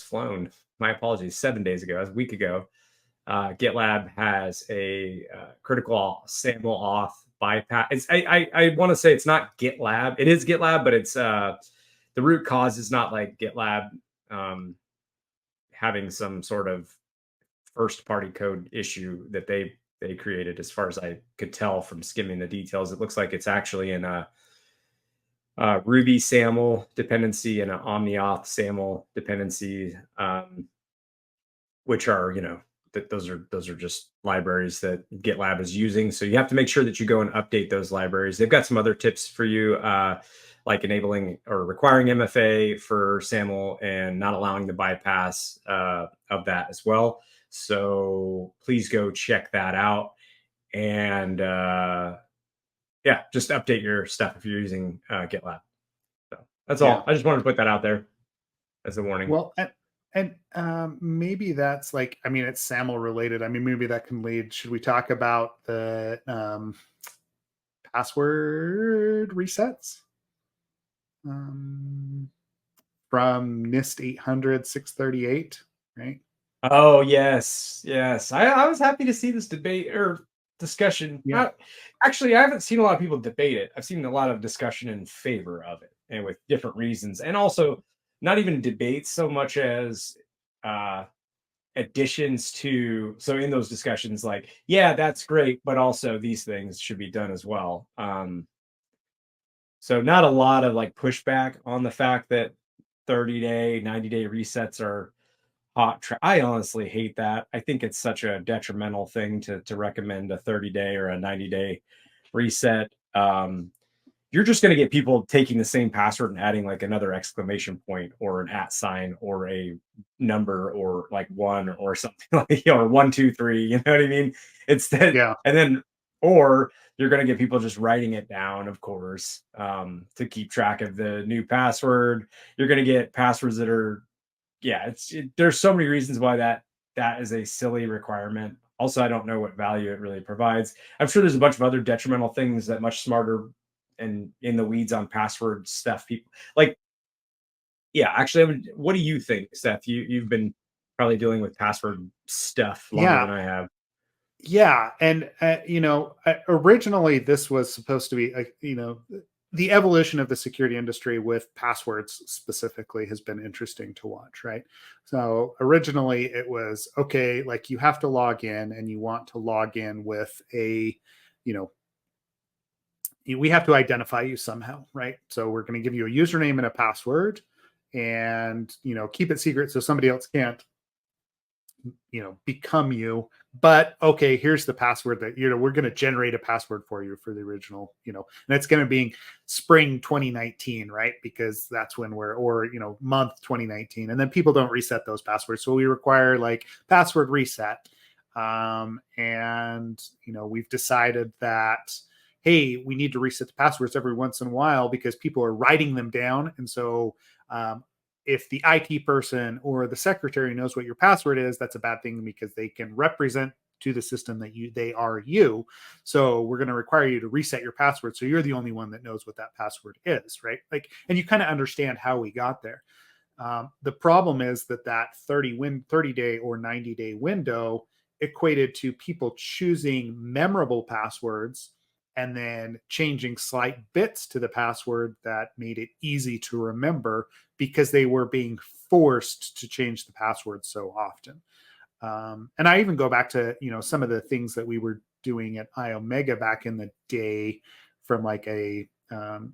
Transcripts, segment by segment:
flown. My apologies. 7 days ago, a week ago, GitLab has a critical SAML auth bypass. I want to say it's not GitLab. It is GitLab, but it's the root cause is not like GitLab having some sort of first party code issue that they created. As far as I could tell from skimming the details, it looks like it's actually in a Ruby SAML dependency and an OmniAuth SAML dependency, which are, those are just libraries that GitLab is using. So you have to make sure that you go and update those libraries. They've got some other tips for you, like enabling or requiring MFA for SAML and not allowing the bypass of that as well. So please go check that out. And yeah, just update your stuff if you're using GitLab. So that's all. I just wanted to put that out there as a warning. Well, and maybe that's like, I mean, it's SAML related. I mean, maybe that can lead. Should we talk about the password resets from NIST 800 638, right? Oh, yes. I was happy to see this debate or discussion. Yeah. Actually, I haven't seen a lot of people debate it. I've seen a lot of discussion in favor of it, and with different reasons, and also not even debates so much as additions to. So in those discussions, like, yeah, that's great, but also these things should be done as well. So not a lot of like pushback on the fact that 30-day, 90-day resets are hot. I honestly hate that. I think it's such a detrimental thing to recommend a 30-day or a 90-day reset. You're just going to get people taking the same password and adding like another exclamation point or an @ sign or a number or like one or something like, or 1, 2, 3. You know what I mean? It's that, Yeah. And then, or you're going to get people just writing it down, of course, to keep track of the new password. You're going to get passwords that are, there's so many reasons why that is a silly requirement. Also, I don't know what value it really provides. I'm sure there's a bunch of other detrimental things that much smarter and in the weeds on password stuff people like. Yeah, actually, what do you think, Seth? You've been probably dealing with password stuff longer than I have. Yeah. And, originally this was supposed to be, the evolution of the security industry with passwords specifically has been interesting to watch, right? So originally it was, okay, like you have to log in and you want to log in with we have to identify you somehow, right? So we're going to give you a username and a password and, keep it secret so somebody else can't become you. But okay, here's the password that we're going to generate a password for you for the original, and it's going to be spring 2019, right? Because that's when month 2019, and then people don't reset those passwords, so we require like password reset. And we've decided that, hey, we need to reset the passwords every once in a while because people are writing them down, and so if the IT person or the secretary knows what your password is, that's a bad thing because they can represent to the system that they are you. So we're going to require you to reset your password. So you're the only one that knows what that password is, right? Like, and you kind of understand how we got there. The problem is that 30-day or 90-day window equated to people choosing memorable passwords and then changing slight bits to the password that made it easy to remember because they were being forced to change the password so often. And I even go back to, some of the things that we were doing at iOmega back in the day from like a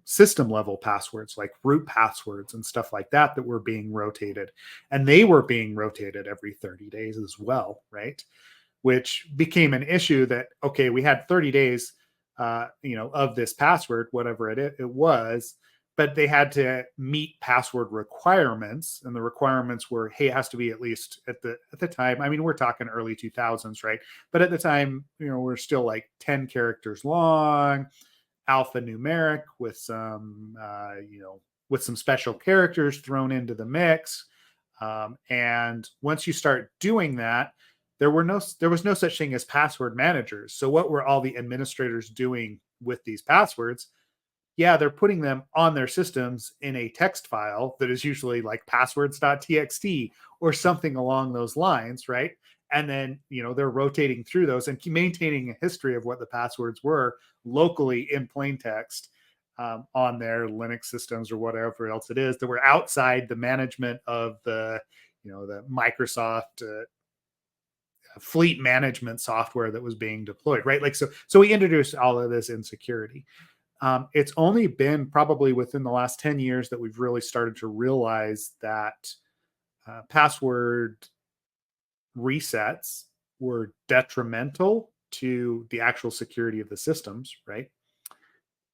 system level passwords, like root passwords and stuff like that were being rotated. And they were being rotated every 30 days as well, right? Which became an issue that, okay, we had 30 days of this password, whatever it was, but they had to meet password requirements. And the requirements were, hey, it has to be at least at the time. I mean, we're talking early 2000s, right? But at the time, we're still like 10 characters long, alphanumeric with some, with some special characters thrown into the mix. And once you start doing that, there was no such thing as password managers. So what were all the administrators doing with these passwords? yeah, they're putting them on their systems in a text file that is usually like passwords.txt or something along those lines, right? And then, they're rotating through those and maintaining a history of what the passwords were locally in plain text, on their Linux systems or whatever else it is that were outside the management of the Microsoft fleet management software that was being deployed, right? Like, so we introduced all of this insecurity. It's only been probably within the last 10 years that we've really started to realize that password resets were detrimental to the actual security of the systems, right?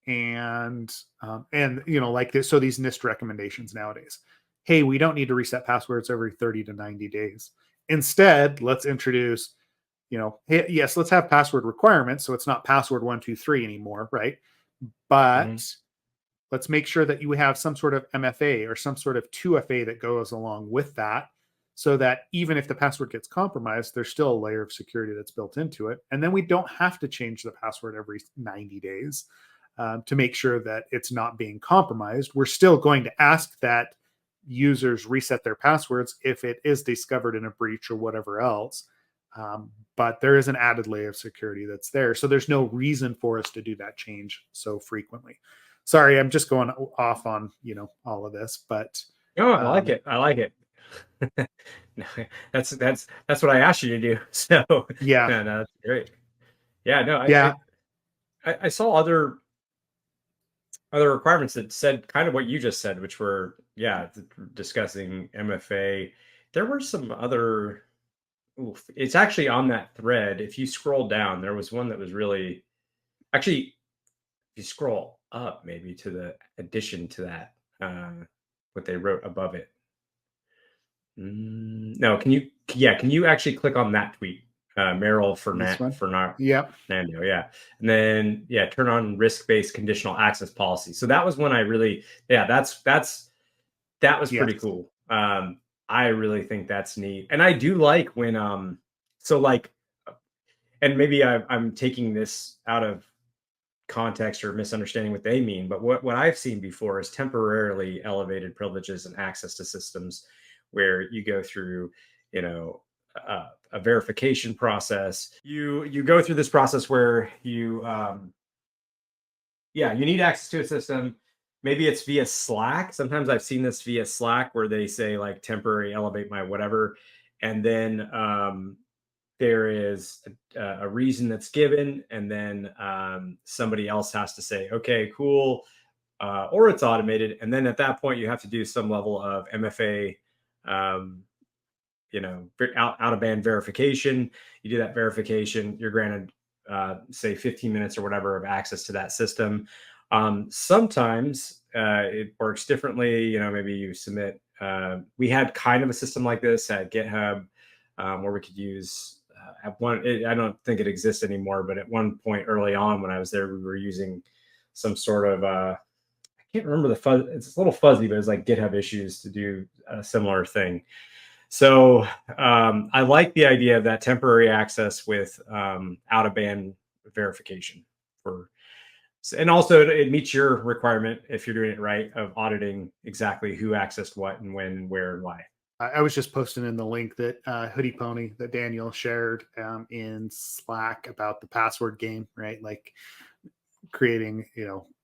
And like this, so these NIST recommendations nowadays, hey, we don't need to reset passwords every 30 to 90 days. Instead, let's introduce, hey, yes, let's have password requirements, so it's not password 123 anymore, right? But let's make sure that you have some sort of MFA or some sort of 2FA that goes along with that, so that even if the password gets compromised, there's still a layer of security that's built into it. And then we don't have to change the password every 90 days to make sure that it's not being compromised. We're still going to ask that users reset their passwords if it is discovered in a breach or whatever else. But there is an added layer of security that's there. So there's no reason for us to do that change so frequently. Sorry, I'm just going off on, all of this, but Oh, I like it. I like it. That's what I asked you to do. So yeah, no, that's great. Yeah, no, yeah, I saw other requirements that said kind of what you just said, which were, yeah, discussing MFA. There were some other, it's actually on that thread. If you scroll down, there was one that was really, actually, if you scroll up maybe to the addition to that, what they wrote above it. No, can you actually click on that tweet? Merrill this one. Fernando, Yep. yeah. And then, yeah, turn on risk-based conditional access policy. So that was when I really, yeah, that was pretty Yes. cool. I really think that's neat. And I do like when, so like, and maybe I'm taking this out of context or misunderstanding what they mean, but what I've seen before is temporarily elevated privileges and access to systems where you go through, you know, a verification process. You go through this process where you need access to a system. Maybe it's via Slack. Sometimes I've seen this via Slack where they say like temporary elevate my whatever, and then there is a reason that's given, and then somebody else has to say, okay, cool, or it's automated, and then at that point you have to do some level of MFA, um, out of band verification. You do that verification, you're granted, say 15 minutes or whatever of access to that system. Sometimes it works differently. Maybe you submit. We had kind of a system like this at GitHub, where we could use I don't think it exists anymore, but at one point early on when I was there, we were using some sort of I can't remember the fuzz. It's a little fuzzy, but it's like GitHub issues to do a similar thing. So I like the idea of that temporary access with out of band verification and also it meets your requirement, if you're doing it right, of auditing exactly who accessed what and when and where and why. I was just posting in the link that Hoodie Pony that Daniel shared in Slack about the password game, right? Like creating,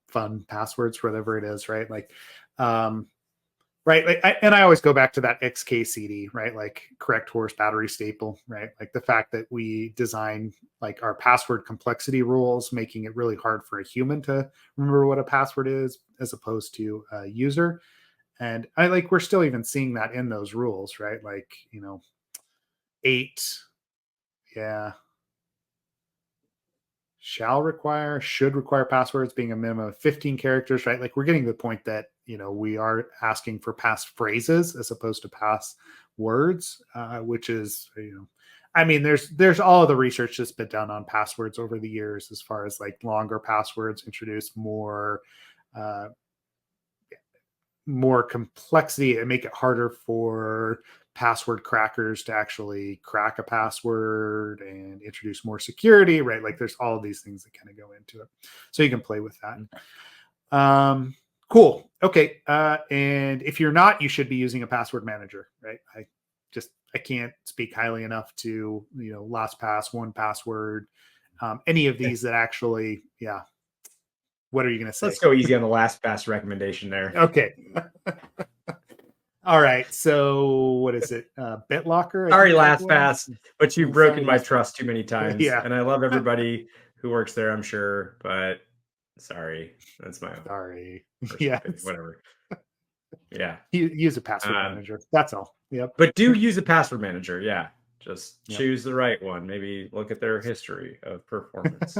fun passwords, whatever it is, right? Like, right. Like, and I always go back to that XKCD, right? Like correct horse battery staple, right? Like the fact that we design like our password complexity rules, making it really hard for a human to remember what a password is as opposed to a user. And we're still even seeing that in those rules, right? Like, 8, yeah, should require passwords being a minimum of 15 characters, right? Like we're getting to the point that, we are asking for pass phrases as opposed to pass words, which is, there's all of the research that's been done on passwords over the years, as far as like longer passwords introduce uh, more complexity and make it harder for password crackers to actually crack a password and introduce more security, right? Like there's all of these things that kind of go into it. So you can play with that. Cool. Okay. And if you're not, you should be using a password manager, right? I can't speak highly enough to, LastPass, 1Password, any of these that actually, yeah. What are you going to say? Let's go easy on the LastPass recommendation there. Okay. All right. So what is it? BitLocker? Sorry, LastPass, but you've broken my LastPass. trust too many times. Yeah. And I love everybody who works there, I'm sure, but sorry. That's my own. Sorry. Yeah. Whatever. Yeah. Use a password manager. That's all. Yep. But do use a password manager. Yeah. Just choose the right one. Maybe look at their history of performance.